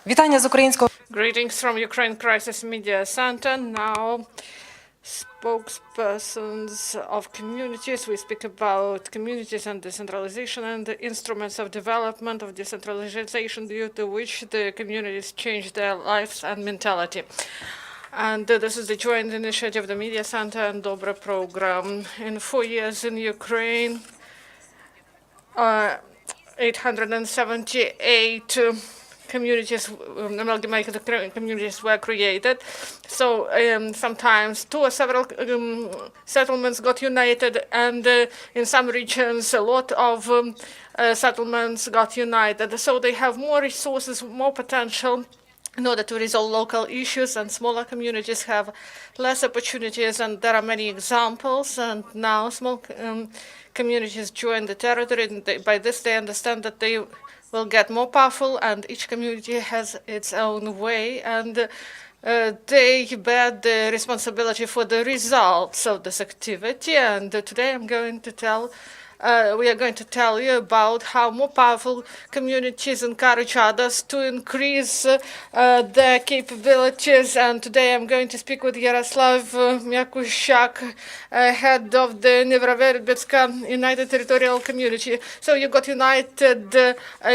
Вітання з українського. Greetings from Ukraine Crisis Media Center. Now, spokespersons of communities. We speak about communities and decentralization and the instruments of development of decentralization due to which the communities change their lives and mentality. And this is the joint initiative of the Media Center and Dobra program. In 4 years in Ukraine, 878 communities, amalgamated communities were created. So sometimes two or several settlements got united, and in some regions a lot of settlements got united. So they have more resources, more potential in order to resolve local issues, and smaller communities have less opportunities, and there are many examples. And now small communities join the territory, and by this they understand that they will get more powerful, and each community has its own way, and they bear the responsibility for the results of this activity. And today we are going to tell you about how more powerful communities encourage others to increase their capabilities. And today I'm going to speak with Yaroslav Myakushchak, head of the Nyzhnioverbizka United Territorial Community. So you got united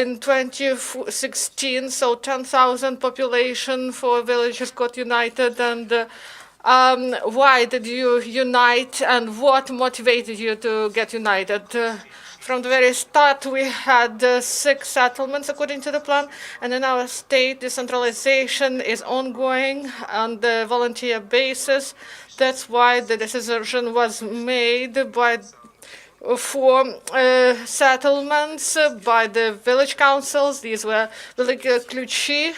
in 2016, so 10,000 population for villages got united. And why did you unite, and what motivated you to get united? From the very start, we had 6 settlements according to the plan, and in our state, decentralization is ongoing on the volunteer basis. That's why the decision was made for settlements by the village councils. These were Kluchi,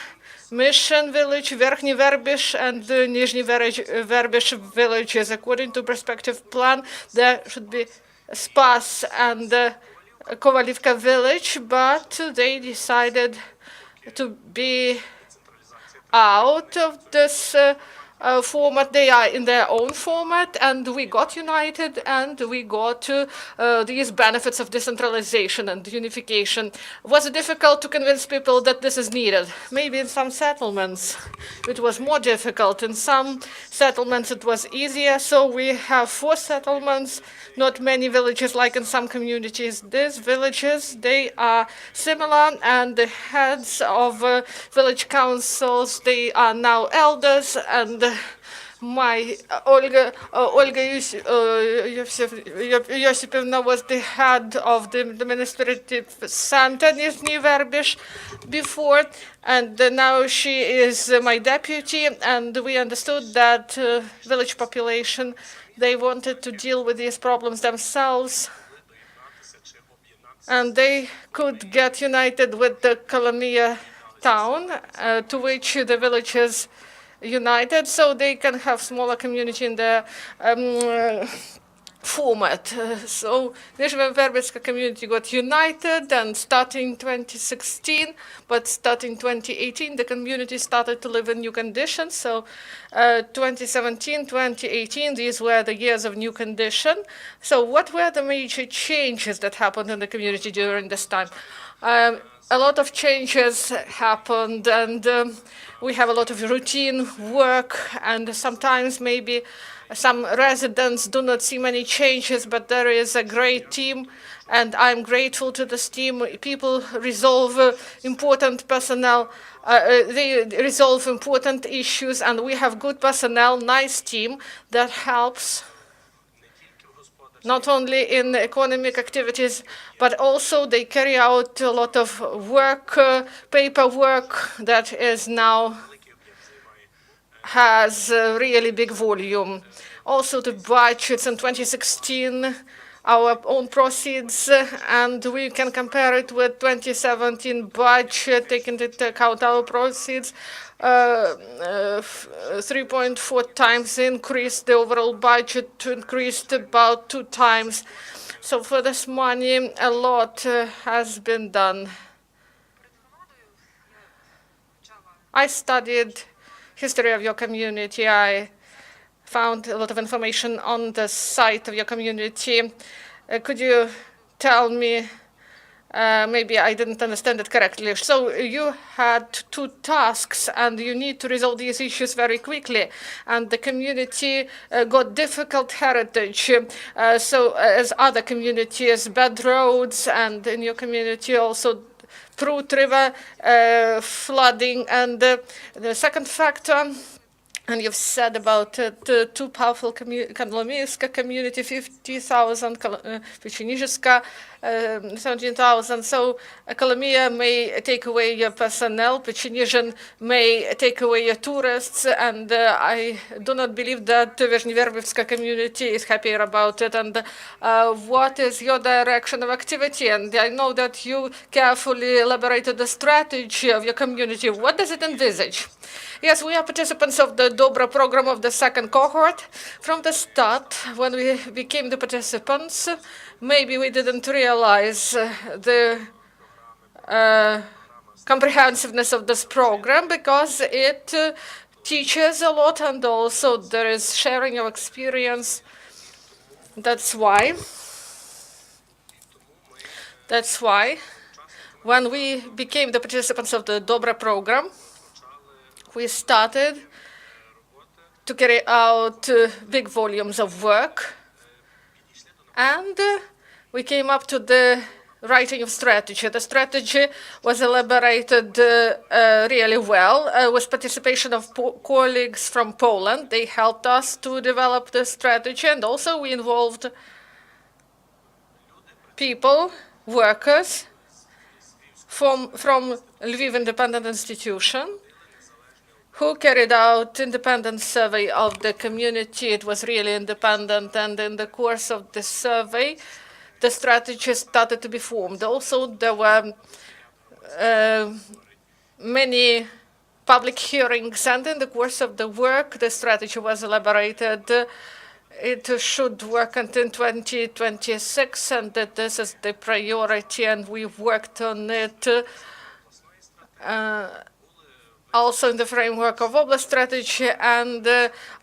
Mission Village, Verkhny Verbish, and Nyzhnioverbizka villages. According to perspective plan, there should be Spas and Kovalivka village, but they decided to be out of this format. They are in their own format, and we got united, and we got these benefits of decentralization and unification. Was it difficult to convince people that this is needed? Maybe in some settlements it was more difficult. In some settlements it was easier. So we have 4 settlements, not many villages like in some communities. These villages, they are similar, and the heads of village councils, they are now elders, and my Olga Yosipivna was the head of the administrative center Nyzhnioverbizka before, and now she is my deputy. And we understood that village population, they wanted to deal with these problems themselves, and they could get united with the Kolomia town, to which the villages united, so they can have smaller community in their format. So Nyzhnioverbizka community got united, and starting 2016, but starting 2018, the community started to live in new conditions. So 2017, 2018, these were the years of new condition. So what were the major changes that happened in the community during this time? A lot of changes happened, and we have a lot of routine work, and sometimes maybe some residents do not see many changes, but there is a great team, and I'm grateful to this team. People resolve important personnel, they resolve important issues, and we have good personnel, nice team that helps not only in economic activities, but also they carry out a lot of work, paperwork that is now has a really big volume. Also the budgets in 2016, our own proceeds, and we can compare it with 2017 budget, taking into account our proceeds. 3.4 times increased, the overall budget increased about 2 times. So for this money, a lot has been done. I studied history of your community. I found a lot of information on the site of your community. Could you tell me Maybe I didn't understand it correctly. So you had two tasks, and you need to resolve these issues very quickly. And the community got difficult heritage. As other communities, bad roads, and in your community also Prut River flooding. And the second factor, and you've said about the two powerful Kandlomyska community, 50,000, Nyzhnioverbizka 17,000. So Kolomia may take away your personnel, Nyzhyn may take away your tourists, and I do not believe that the Nyzhnioverbizka community is happier about it. And what is your direction of activity? And I know that you carefully elaborated the strategy of your community. What does it envisage? Yes, we are participants of the Dobra program of the second cohort. From the start, when we became the participants, maybe we didn't realize the comprehensiveness of this program, because it teaches a lot, and also there is sharing of experience. That's why when we became the participants of the Dobra program, we started to carry out big volumes of work, and we came up to the writing of strategy. The strategy was elaborated really well with participation of colleagues from Poland. They helped us to develop the strategy, and also we involved people, workers from Lviv Independent Institution, who carried out independent survey of the community. It was really independent, and in the course of the survey, the strategy started to be formed. Also, there were many public hearings, and in the course of the work, the strategy was elaborated. It should work until 2026, and that this is the priority, and we've worked on it also in the framework of Oblast strategy, and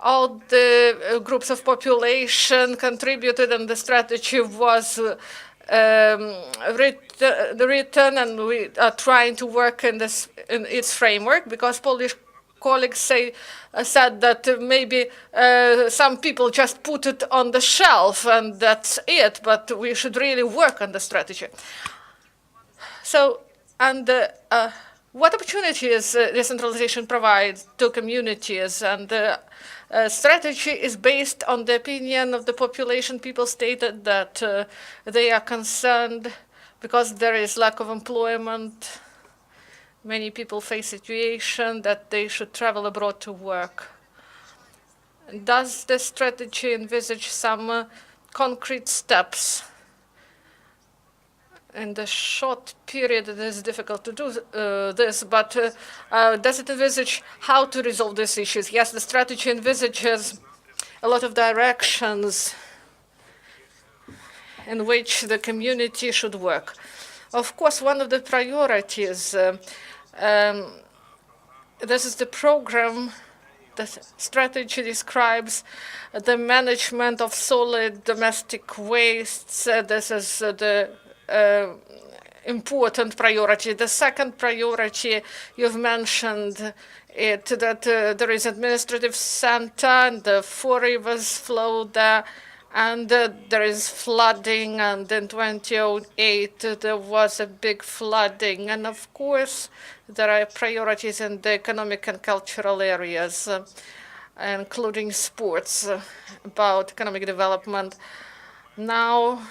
all the groups of population contributed, and the strategy was written, and we are trying to work in its framework, because Polish colleagues said that maybe some people just put it on the shelf and that's it, but we should really work on the strategy. So, and what opportunities decentralization provides to communities? And the strategy is based on the opinion of the population. People stated that they are concerned because there is lack of employment. Many people face situation that they should travel abroad to work. Does the strategy envisage some concrete steps? In the short period, it is difficult to do this, but does it envisage how to resolve these issues? Yes, the strategy envisages a lot of directions in which the community should work. Of course, one of the priorities, this is the program. The strategy describes the management of solid domestic wastes. This is the important priority. The second priority, you've mentioned it, that there is administrative center, and the 4 rivers flow there, and there is flooding, and in 2008 there was a big flooding. And of course, there are priorities in the economic and cultural areas, including sports, about economic development. Now,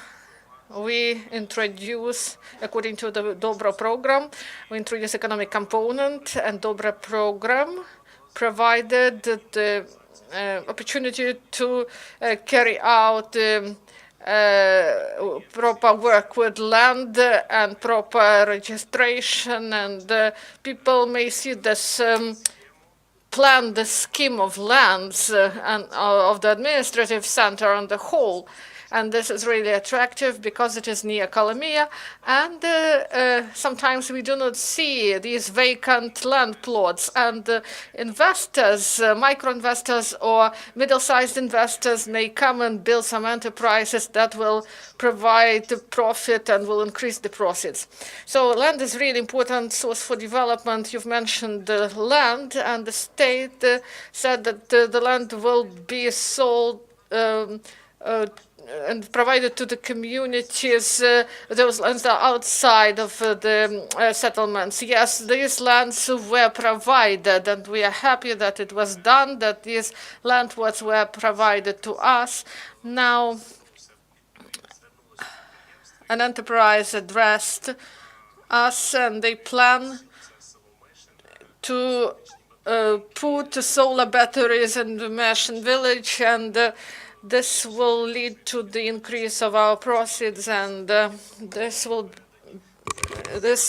we introduce, according to the Dobra program, we introduce economic component, and Dobra program provided the opportunity to carry out proper work with land and proper registration, and people may see this planned scheme of lands and of the administrative center on the whole. And this is really attractive because it is near Kolomia. And sometimes we do not see these vacant land plots. And investors, micro-investors or middle-sized investors may come and build some enterprises that will provide profit and will increase the profits. So land is really important source for development. You've mentioned the land, and the state said that the land will be sold and provided to the communities, those lands are outside of the settlements. Yes, these lands were provided, and we are happy that it was done, that these land were provided to us. Now, an enterprise addressed us, and they plan to put solar batteries in the Merchant village, and this will lead to the increase of our profits, and this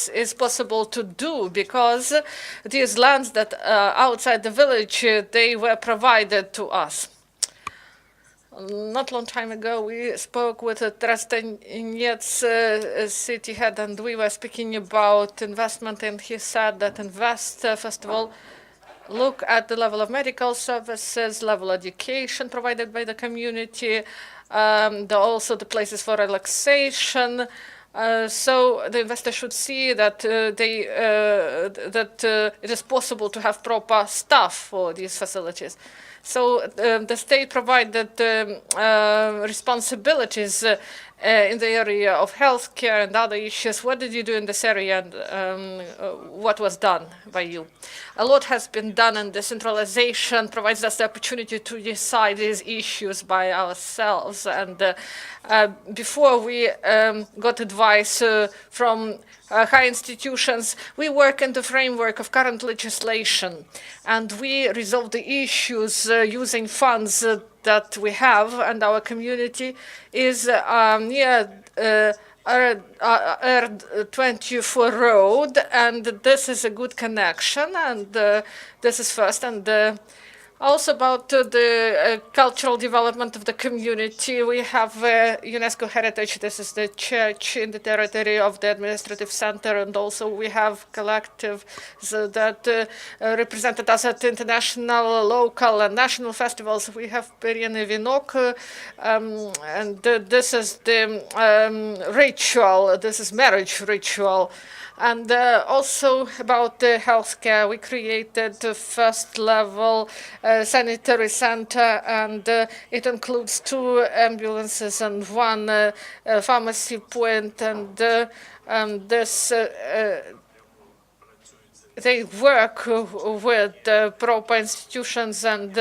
is possible to do because these lands that are outside the village, they were provided to us. Not long time ago, we spoke with a Trstenets city head, and we were speaking about investment, and he said that first of all, look at the level of medical services, level of education provided by the community, also the places for relaxation. So the investor should see that it is possible to have proper staff for these facilities. So the state provided responsibilities in the area of healthcare and other issues. What did you do in this area, and what was done by you? A lot has been done, and decentralization provides us the opportunity to decide these issues by ourselves. And before we got advice from high institutions, we work in the framework of current legislation, and we resolve the issues using funds that we have, and our community is near R24 road, and this is a good connection, and this is first. And also about the cultural development of the community, we have UNESCO heritage. This is the church in the territory of the administrative center, and also we have collectives that represented us at international, local, and national festivals. We have Perjany Vinok, and this is the ritual. This is marriage ritual. And also about the healthcare, we created the first level sanitary center, and it includes 2 ambulances and 1 pharmacy point, and this they work with proper institutions, and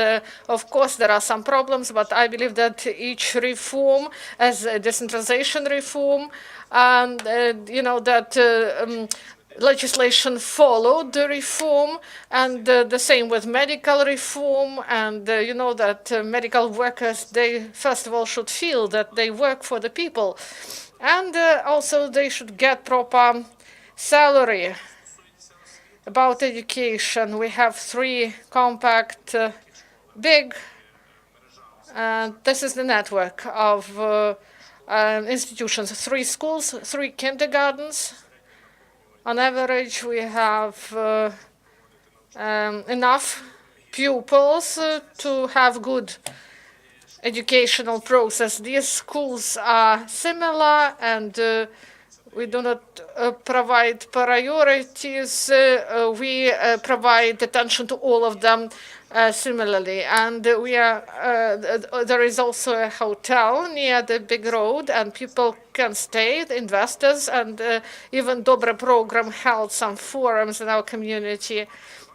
of course there are some problems, but I believe that each reform, as a decentralization reform, and you know that legislation followed the reform, and the same with medical reform, and you know that medical workers, they first of all should feel that they work for the people, and also they should get proper salary. About education, we have 3 compact, big, this is the network of institutions, 3 schools, 3 kindergartens. On average, we have enough pupils to have good educational process. These schools are similar, and we do not provide priorities. We provide attention to all of them similarly. And we are there is also a hotel near the big road, and people can stay, the investors, and even Dobre program held some forums in our community.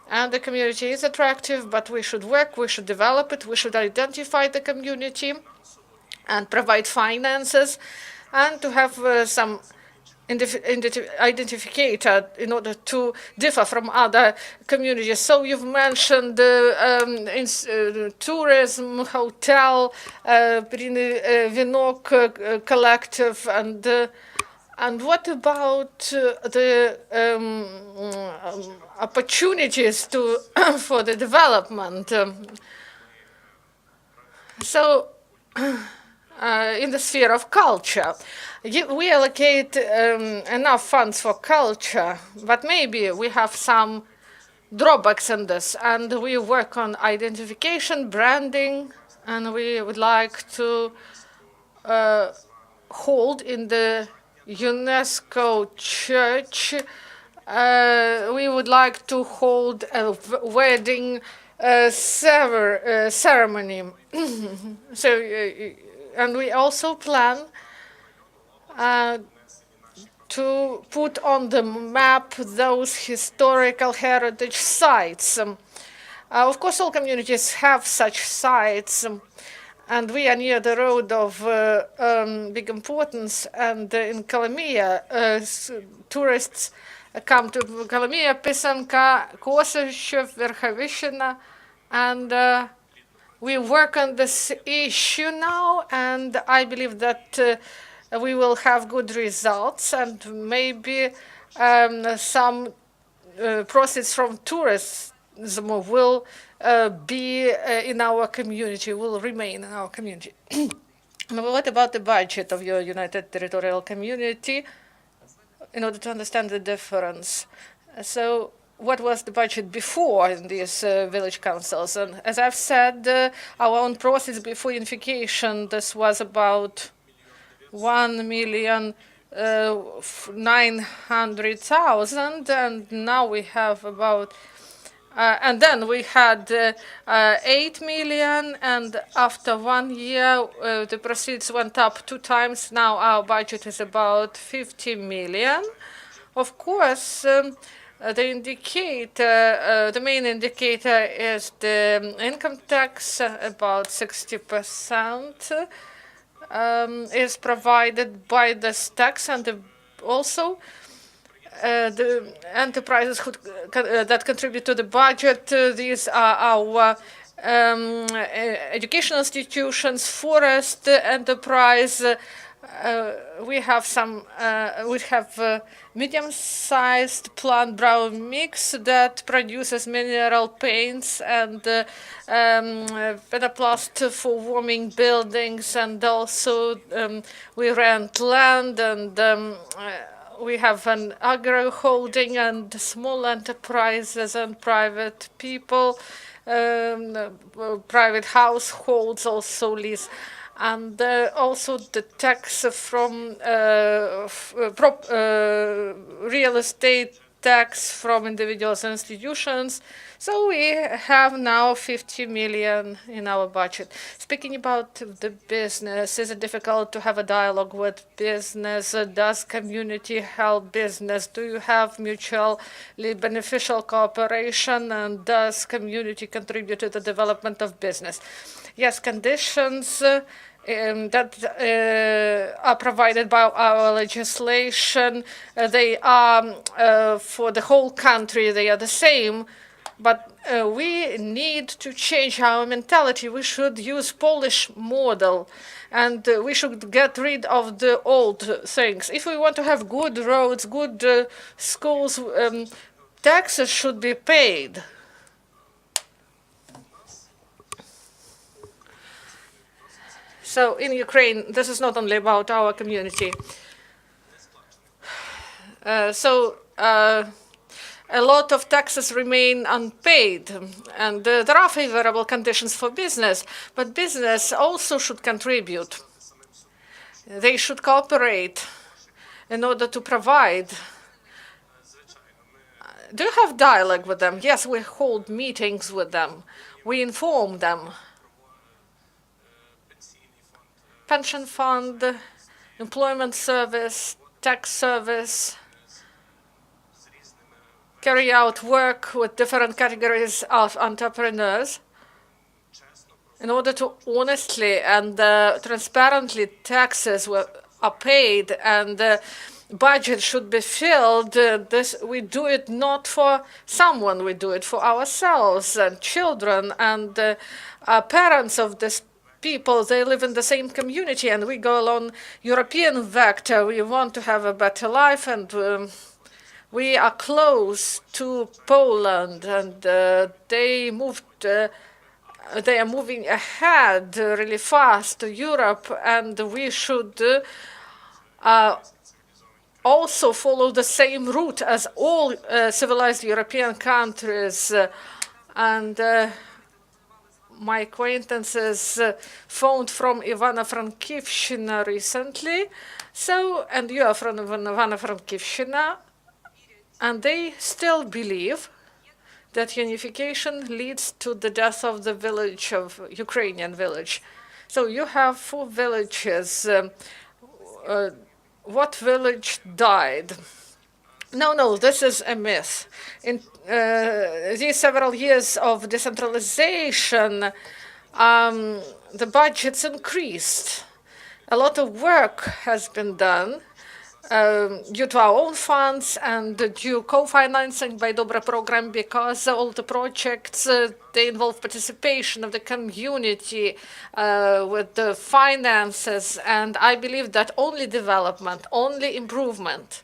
And the community is attractive, but we should work, we should develop it, we should identify the community and provide finances, and to have some identificator in order to differ from other communities. So you've mentioned tourism, hotel, Perjany Vinok collective, and what about the opportunities for the development? So in the sphere of culture. We allocate enough funds for culture, but maybe we have some drawbacks in this, and we work on identification, branding, and we would like to hold in the UNESCO church. We would like to hold a wedding ceremony. So, and we also plan to put on the map those historical heritage sites. Of course, all communities have such sites, and we are near the road of big importance. And in Kolomia, tourists come to Kolomia, Pisanka, Kosovshev, Verkhovishina, and we work on this issue now, and I believe that we will have good results, and maybe some proceeds from tourism will be in our community, will remain in our community. What about the budget of your United Territorial Community, in order to understand the difference? So what was the budget before in these village councils? And as I've said, our own proceeds before unification, this was about 1,900,000, and now we have about and then we had 8 million, and after 1 year the proceeds went up 2 times. Now our budget is about 50 million. Of course, the main indicator is the income tax. About 60% is provided by this tax, and also the enterprises that contribute to the budget. These are our educational institutions, forest enterprise. We have some. We have medium-sized plant brown mix that produces mineral paints and penoplast for warming buildings, and also we rent land, and we have an agro holding and small enterprises and private people, private households also lease. And also the tax from real estate tax from individuals and institutions. So we have now 50 million in our budget. Speaking about the business, is it difficult to have a dialogue with business? Does community help business? Do you have mutually beneficial cooperation? And does community contribute to the development of business? Yes, conditions that are provided by our legislation, they are for the whole country, they are the same, but we need to change our mentality. We should use Polish model, and we should get rid of the old things. If we want to have good roads, good schools, taxes should be paid. So in Ukraine, this is not only about our community. A lot of taxes remain unpaid, and there are favorable conditions for business, but business also should contribute. They should cooperate in order to provide. Do you have dialogue with them? Yes, we hold meetings with them. We inform them. Pension fund, employment service, tax service, carry out work with different categories of entrepreneurs in order to honestly and transparently taxes are paid, and budget should be filled. We do it not for someone, we do it for ourselves and children and parents of this people. They live in the same community, and we go along European vector. We want to have a better life, and we are close to Poland, and they moved they are moving ahead really fast to Europe, and we should also follow the same route as all civilized European countries. And my acquaintances phoned from Ivano-Frankivsk recently. So, and you are from Ivano-Frankivsk, and they still believe that unification leads to the death of the village, of Ukrainian village. So you have 4 villages. What village died? No, this is a myth. In these several years of decentralization, the budgets increased. A lot of work has been done due to our own funds and due co-financing by Dobra program, because all the projects, they involve participation of the community with the finances, and I believe that only development, only improvement.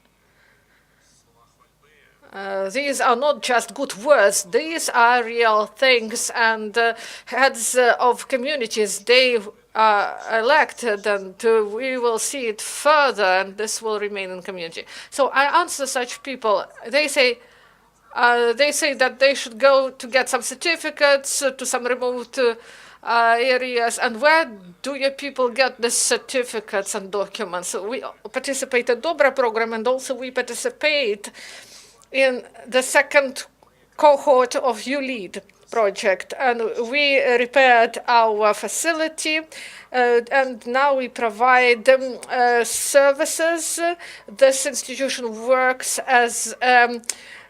These are not just good words, these are real things, and heads of communities, they are elected, and we will see it further, and this will remain in community. So I answer such people. They say that they should go to get some certificates to some remote areas, and where do your people get the certificates and documents? So we participate in Dobra program, and also we participate in the second cohort of ULEAD project, and we repaired our facility, and now we provide services. This institution works as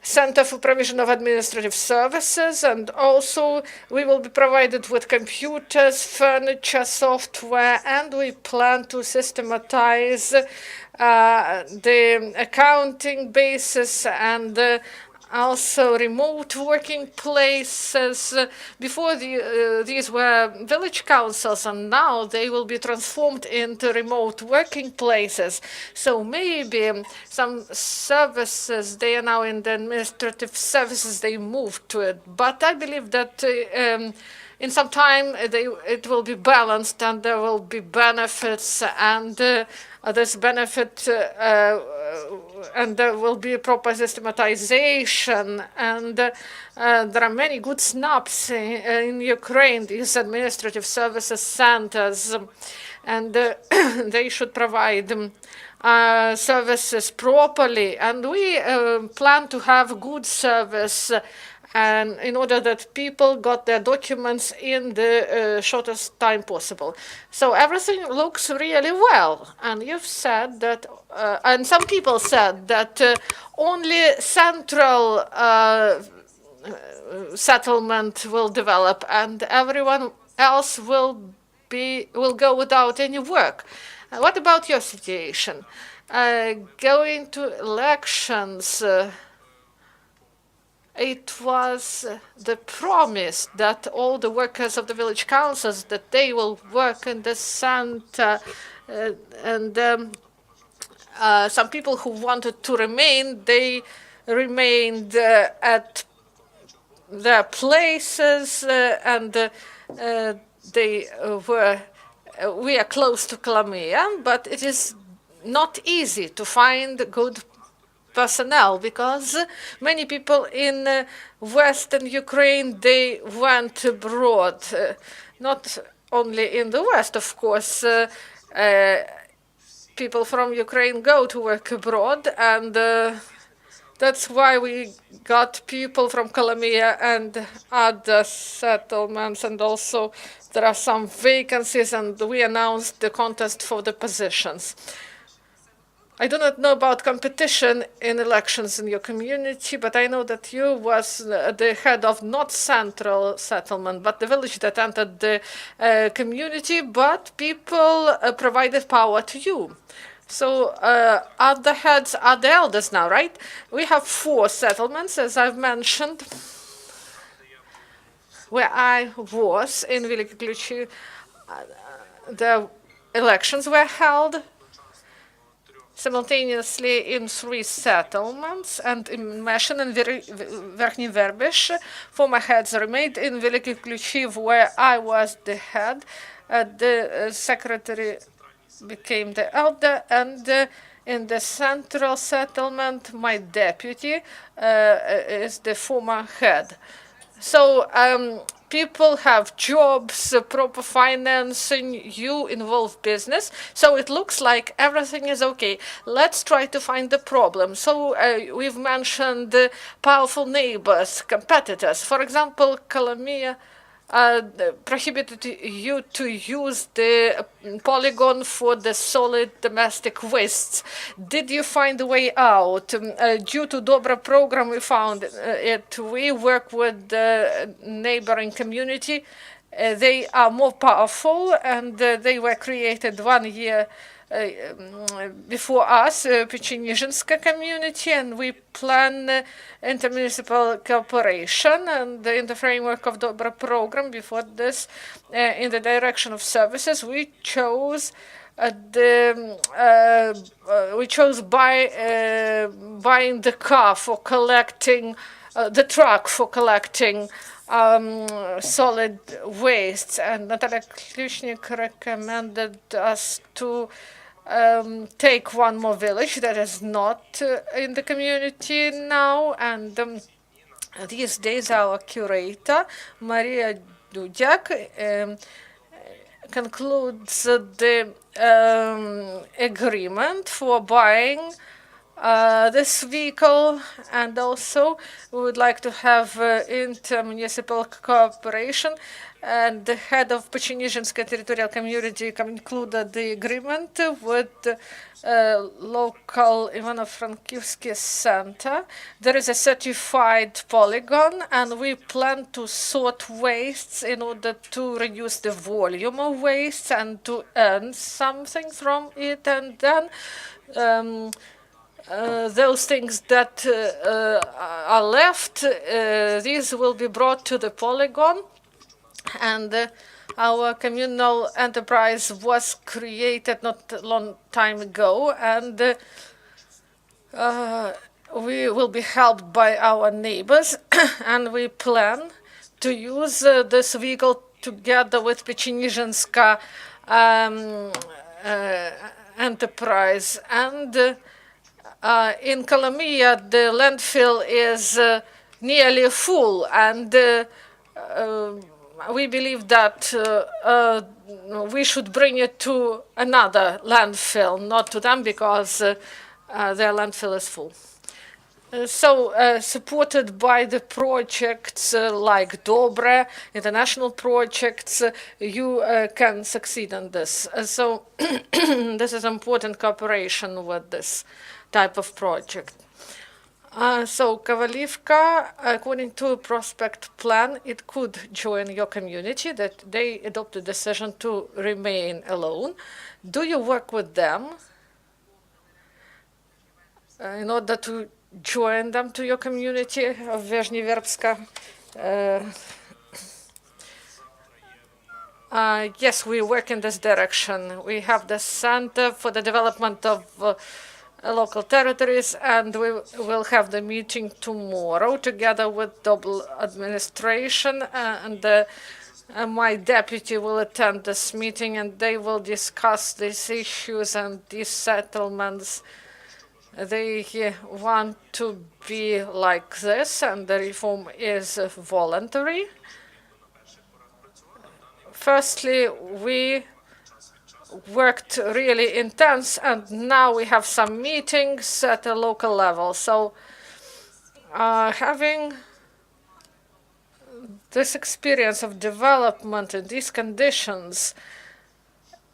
Center for Provision of Administrative Services, and also we will be provided with computers, furniture, software, and we plan to systematize the accounting basis and also remote working places. Before these were village councils, and now they will be transformed into remote working places. So maybe some services, they are now in the administrative services, they moved to it. But I believe that in some time it will be balanced, and there will be benefits, and this benefit and there will be a proper systematization, and there are many good snaps in Ukraine, these administrative services centers, and they should provide services properly, and we plan to have good service, and in order that people got their documents in the shortest time possible. So everything looks really well. And you've said that, and some people said that only central settlement will develop, and everyone else will go without any work. What about your situation? Going to elections. It was the promise that all the workers of the village councils, that they will work in the center, and some people who wanted to remain, they remained at their places, and they were. We are close to Crimea, but it is not easy to find good personnel, because many people in Western Ukraine, they went abroad, not only in the West, of course. People from Ukraine go to work abroad, and that's why we got people from Crimea and other settlements, and also there are some vacancies, and we announced the contest for the positions. I do not know about competition in elections in your community, but I know that you was the head of not central settlement, but the village that entered the community, but people provided power to you. So are the heads, are the elders now, right? We have 4 settlements, as I've mentioned, where I was in Veliki Ключи. The elections were held. simultaneously in 3 settlements, and in Meshin and Verkhny former heads remained in Veliky Ключів, where I was the head. The secretary became the elder, and in the central settlement, my deputy is the former head. So people have jobs, proper financing, you involve business. So it looks like everything is okay. Let's try to find the problem. So we've mentioned powerful neighbors, competitors. For example, Colombia prohibited you to use the polygon for the solid domestic wastes. Did you find a way out? Due to Dobra program, we found it. We work with the neighboring community. They are more powerful, and they were created 1 year before us, Pechenizhinska community, and we plan intermunicipal cooperation, and in the framework of Dobra program. Before this, in the direction of services, we chose buying the car for collecting, the truck for collecting solid wastes, and Natalia Klushnik recommended us to take one more village that is not in the community now, and these days our curator, Maria Dudyak, concludes the agreement for buying this vehicle, and also we would like to have intermunicipal cooperation, and the head of Pechenizhinska territorial community concluded the agreement with local Ivano-Frankivsk center. There is a certified polygon, and we plan to sort wastes in order to reduce the volume of wastes and to earn something from it, and then those things that are left, these will be brought to the polygon, and our communal enterprise was created not a long time ago, and we will be helped by our neighbors, and we plan to use this vehicle together with Pechenizhinska enterprise, and in Colombia, the landfill is nearly full, and we believe that we should bring it to another landfill, not to them, because their landfill is full. So, supported by the projects like Dobre, international projects, you can succeed in this. So, this is important cooperation with this type of project. So Kovalivka, according to a prospect plan, it could join your community, that they adopted the decision to remain alone. Do you work with them in order to join them to your community of Nyzhnioverbizka? Yes, we work in this direction. We have the Center for the Development of Local Territories, and we will have the meeting tomorrow together with double administration, and my deputy will attend this meeting, and they will discuss these issues and these settlements. They want to be like this, and the reform is voluntary. Firstly, we worked really intense, and now we have some meetings at a local level. So having this experience of development in these conditions,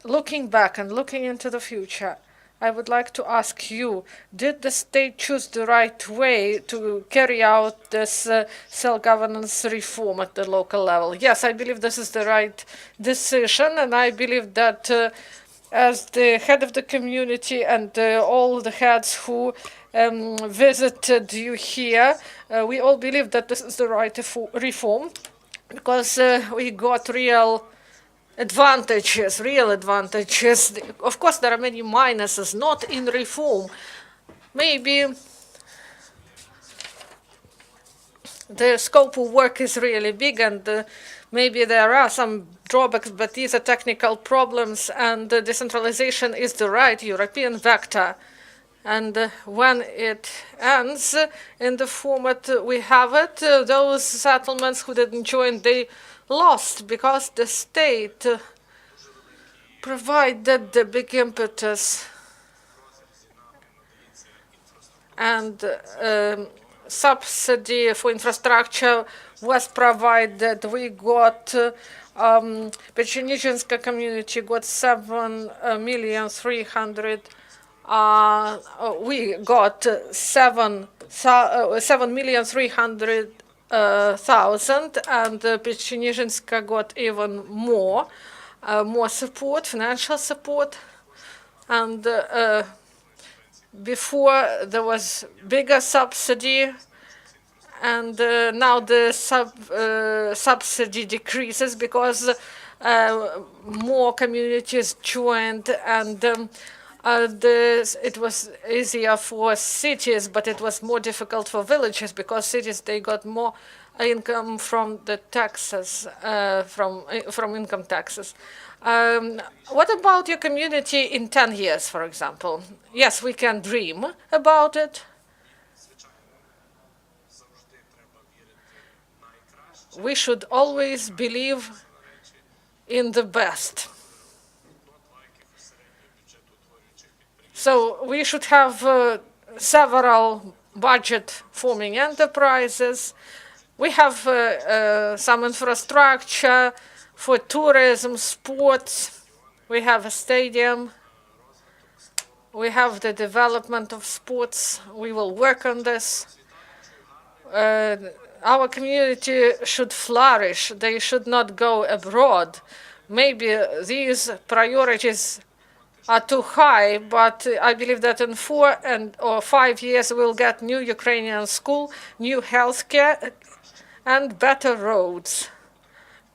looking back and looking into the future, I would like to ask you, did the state choose the right way to carry out this self-governance reform at the local level? Yes, I believe this is the right decision, and I believe that as the head of the community and all the heads who visited you here, we all believe that this is the right reform, because we got real advantages, real advantages. Of course, there are many minuses, not in reform. Maybe the scope of work is really big, and maybe there are some drawbacks, but these are technical problems, and decentralization is the right European vector. And when it ends in the format we have it, those settlements who didn't join, they lost because the state provided the big impetus and subsidy for infrastructure was provided. We got Pechenizhinska community got 7,300,000. We got 7,300,000, and Pechenizhinska got even more support, financial support, and before there was bigger subsidy, and now the subsidy decreases because more communities joined, and it was easier for cities, but it was more difficult for villages because cities, they got more income from the taxes, from income taxes. What about your community in 10 years, for example? Yes, we can dream about it. We should always believe in the best. So we should have several budget-forming enterprises. We have some infrastructure for tourism, sports. We have a stadium. We have the development of sports. We will work on this. Our community should flourish. They should not go abroad. Maybe these priorities are too high, but I believe that in 4 or 5 years we'll get new Ukrainian school, new healthcare, and better roads.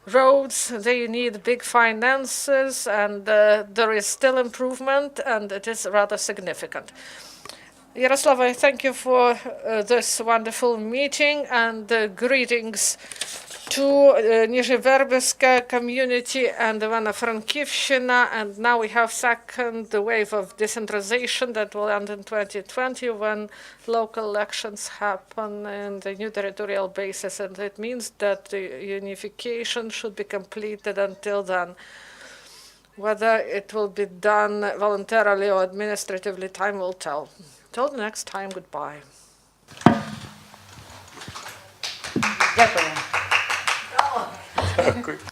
Roads, they need big finances, and there is still improvement, and it is rather significant. Yaroslav, I thank you for this wonderful meeting, and greetings to Nyzhnioverbizka community and Ivano-Frankivsk, and now we have second wave of decentralization that will end in 2020 when local elections happen in the new territorial basis, and it means that the unification should be completed until then. Whether it will be done voluntarily or administratively, time will tell. Till the next time, goodbye. Дякую. Дякую.